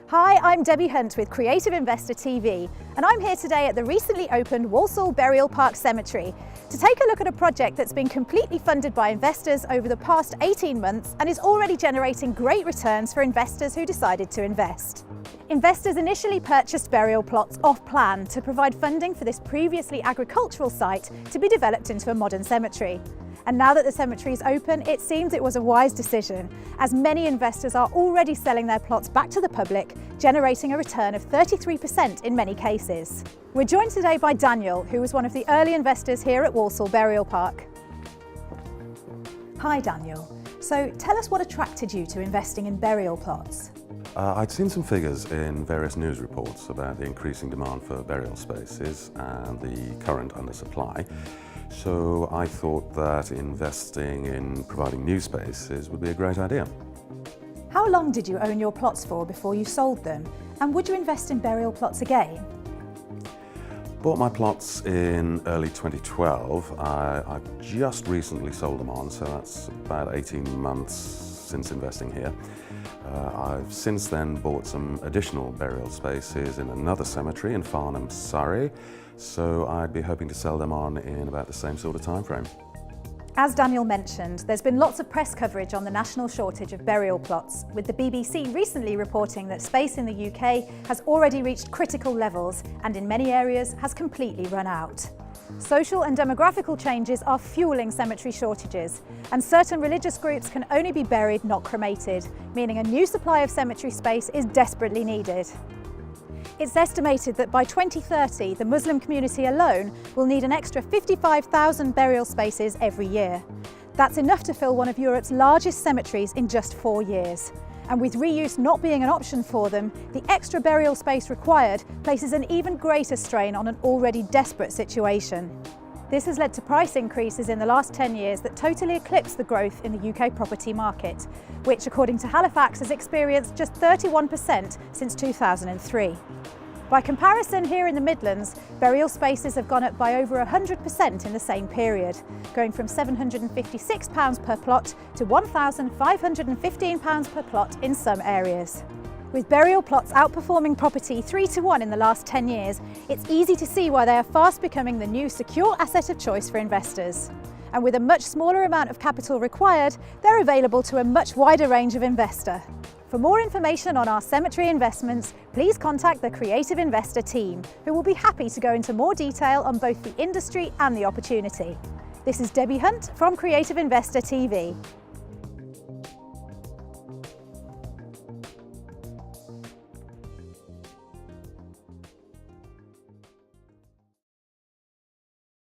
Hi, I'm Debbie Hunt with Creative Investor TV, and I'm here today at the recently opened Walsall Burial Park Cemetery to take a look at a project that's been completely funded by investors over the past 18 months and is already generating great returns for investors who decided to invest. Investors initially purchased burial plots off-plan to provide funding for this previously agricultural site to be developed into a modern cemetery. And now that the cemetery is open, it seems it was a wise decision, as many investors are already selling their plots back to the public, generating a return of 33% in many cases. We're joined today by Daniel, who was one of the early investors here at Walsall Burial Park. Hi Daniel. So tell us what attracted you to investing in burial plots. I'd seen some figures in various news reports about the increasing demand for burial spaces and the current undersupply. So I thought that investing in providing new spaces would be a great idea. How long did you own your plots for before you sold them? And would you invest in burial plots again? Bought my plots in early 2012. I just recently sold them on, so that's about 18 months since investing here. I've since then bought some additional burial spaces in another cemetery in Farnham, Surrey, so I'd be hoping to sell them on in about the same sort of time frame. As Daniel mentioned, there's been lots of press coverage on the national shortage of burial plots, with the BBC recently reporting that space in the UK has already reached critical levels and in many areas has completely run out. Social and demographical changes are fueling cemetery shortages, and certain religious groups can only be buried, not cremated, meaning a new supply of cemetery space is desperately needed. It's estimated that by 2030, the Muslim community alone will need an extra 55,000 burial spaces every year. That's enough to fill one of Europe's largest cemeteries in just 4 years. And with reuse not being an option for them, the extra burial space required places an even greater strain on an already desperate situation. This has led to price increases in the last 10 years that totally eclipse the growth in the UK property market, which, according to Halifax, has experienced just 31% since 2003. By comparison, here in the Midlands, burial spaces have gone up by over 100% in the same period, going from £756 per plot to £1,515 per plot in some areas. With burial plots outperforming property 3-1 in the last 10 years, it's easy to see why they are fast becoming the new secure asset of choice for investors. And with a much smaller amount of capital required, they're available to a much wider range of investor. For more information on our cemetery investments, please contact the Creative Investor team, who will be happy to go into more detail on both the industry and the opportunity. This is Debbie Hunt from Creative Investor TV.